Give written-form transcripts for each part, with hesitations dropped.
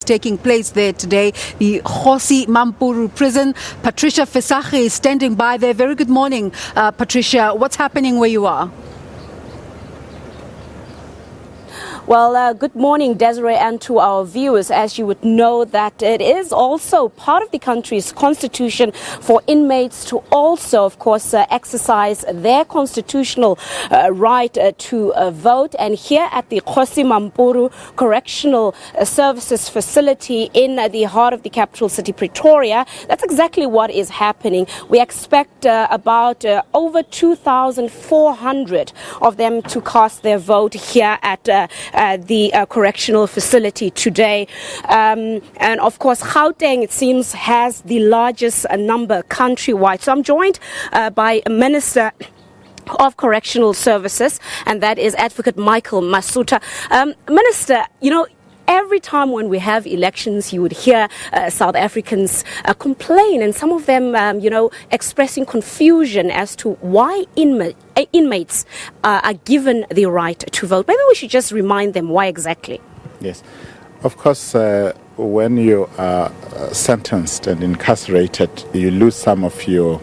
taking place there today, the Kgosi Mampuru prison. Patricia Fesache is standing by there. Very good morning, Patricia. What's happening where you are? Well, good morning, Desiree, and to our viewers. As you would know, that it is also part of the country's constitution for inmates to also, of course, exercise their constitutional right to vote. And here at the Kgosi Mampuru Correctional Services Facility in the heart of the capital city, Pretoria, that's exactly what is happening. We expect about over 2,400 of them to cast their vote here at the correctional facility today. And of course, Gauteng, it seems, has the largest number countrywide. So I'm joined by a Minister of Correctional Services, and that is Advocate Michael Masuta. Minister, every time when we have elections, you would hear South Africans complain, and some of them, expressing confusion as to why inmates are given the right to vote. Maybe we should just remind them why exactly. Yes. Of course, when you are sentenced and incarcerated, you lose some of your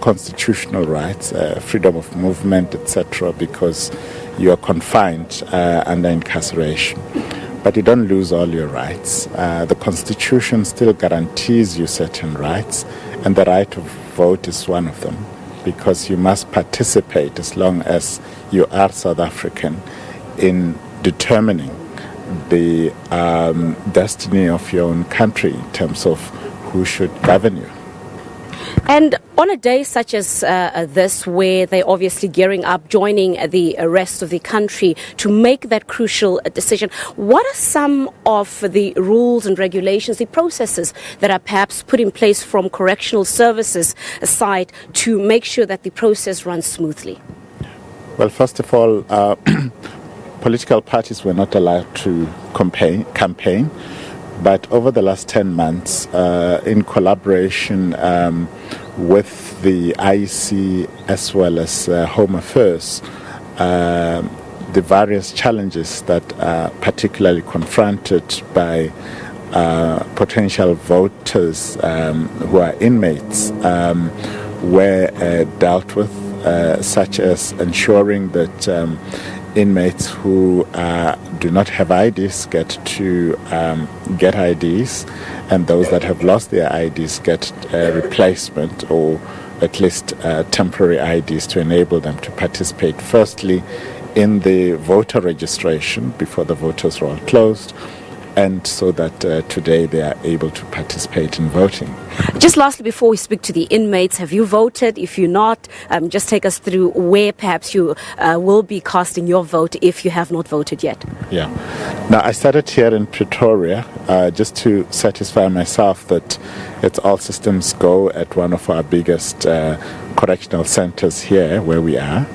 constitutional rights, freedom of movement, etc., because you are confined under incarceration. But you don't lose all your rights. The Constitution still guarantees you certain rights, and the right to vote is one of them, because you must participate as long as you are South African in determining the destiny of your own country in terms of who should govern you. And on a day such as this, where they're obviously gearing up, joining the rest of the country to make that crucial decision, what are some of the rules and regulations, the processes that are perhaps put in place from correctional services side to make sure that the process runs smoothly? Well, first of all, political parties were not allowed to campaign. But over the last 10 months, in collaboration with the IEC as well as Home Affairs, the various challenges that are particularly confronted by potential voters who are inmates were dealt with, such as ensuring that inmates who do not have IDs get to get IDs, and those that have lost their IDs get a replacement or at least temporary IDs to enable them to participate firstly in the voter registration before the voters roll closed, and so that today they are able to participate in voting. Just lastly, before we speak to the inmates, have you voted? If you're not, just take us through where perhaps you will be casting your vote if you have not voted yet. Yeah. Now, I started here in Pretoria just to satisfy myself that it's all systems go at one of our biggest correctional centers here where we are.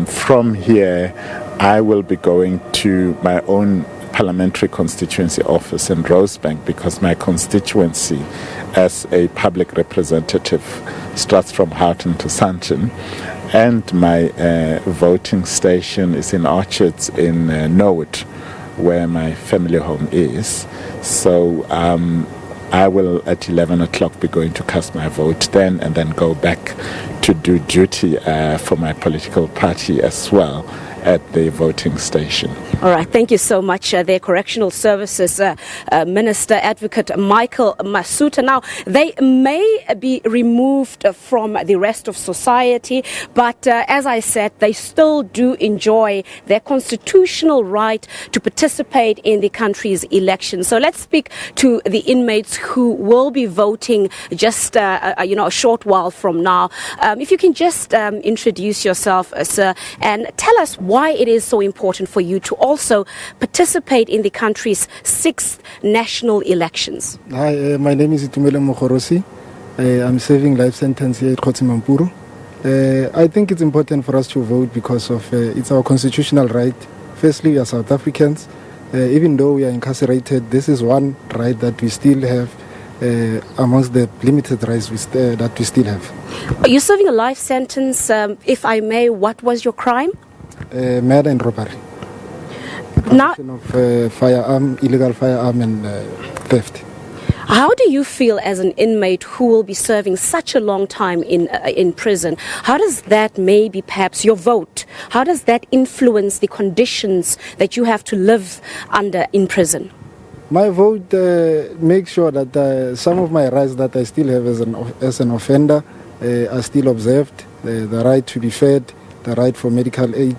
From here, I will be going to my own parliamentary constituency office in Rosebank, because my constituency as a public representative starts from Houghton to Sandton, and my voting station is in Orchards in Norwood, where my family home is. So I will at 11 o'clock be going to cast my vote then, and then go back to do duty for my political party as well at the voting station. All right, thank you so much. The Correctional Services Minister, Advocate Michael Masuta. Now, they may be removed from the rest of society, but as I said, they still do enjoy their constitutional right to participate in the country's elections. So let's speak to the inmates who will be voting just a short while from now. If you can just introduce yourself, sir, and tell us why it is so important for you to also participate in the country's 6th national elections. Hi, my name is Kgosi. I'm serving life sentence here at Kgosi Mampuru. I think it's important for us to vote because of it's our constitutional right. Firstly, we are South Africans. Even though we are incarcerated, this is one right that we still have amongst the limited rights that we still have. You're serving a life sentence. If I may, what was your crime? Murder and robbery. Now, of illegal firearm and theft. how do you feel as an inmate who will be serving such a long time in prison? How does that maybe perhaps your vote, how does that influence the conditions that you have to live under in prison? My vote makes sure that some of my rights that I still have as an offender are still observed. The right to be fed, the right for medical aid,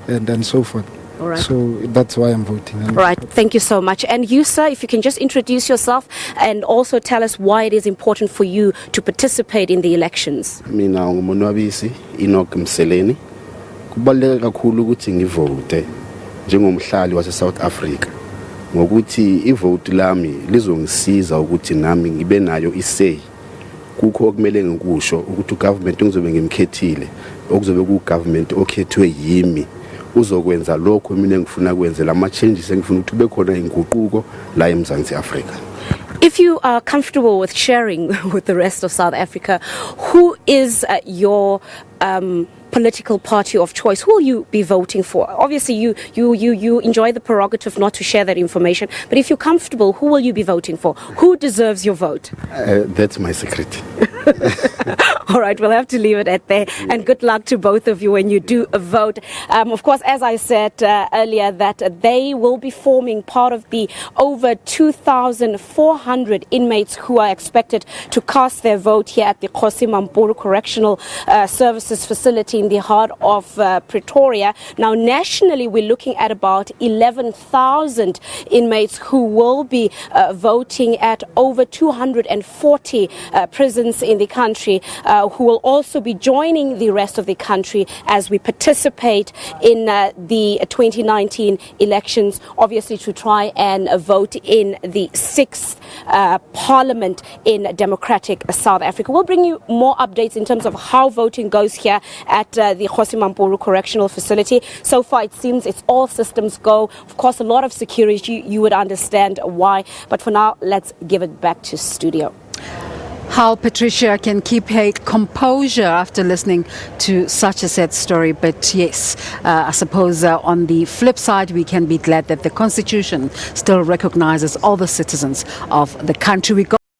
and so forth. All right. So that's why I'm voting. All right, thank you so much. And you, sir, if you can just introduce yourself and also tell us why it is important for you to participate in the elections. Mina ngumonwabisi Enoch Mseleni. Kubaluleke kakhulu ukuthi ngivote njengomhlali wase South Africa. Ngokuthi ivote lami lizongisiza ukuthi nami ngibe nayo isay. Kukho okumele ngikusho ukuthi ugovernment ngizobe ngimkhethile, okuzobe ku government okhethwe yimi. Uzokwenza lokho mina ngifuna kwenze lama changes engifuna ukuthi kube khona inguquko la eMzansi Africa. If you are comfortable with sharing with the rest of South Africa, who is your political party of choice? Who will you be voting for? Obviously, you enjoy the prerogative not to share that information, but if you're comfortable, who will you be voting for? Who deserves your vote? That's my secret. All right, we'll have to leave it at there. And good luck to both of you when you do vote. Of course, as I said earlier, that they will be forming part of the over 2,400 inmates who are expected to cast their vote here at the Kgosi Mampuru Correctional Services Facility in the heart of Pretoria. Now, nationally, we're looking at about 11,000 inmates who will be voting at over 240 prisons in the country, who will also be joining the rest of the country as we participate in the 2019 elections, obviously to try and vote in the 6th Parliament in democratic South Africa. We'll bring you more updates in terms of how voting goes here at the Kgosi Mampuru Correctional Facility. So far, it seems it's all systems go. Of course, a lot of security, you would understand why. But for now, let's give it back to studio. How Patricia can keep her composure after listening to such a sad story. But yes, I suppose on the flip side, we can be glad that the Constitution still recognizes all the citizens of the country. We go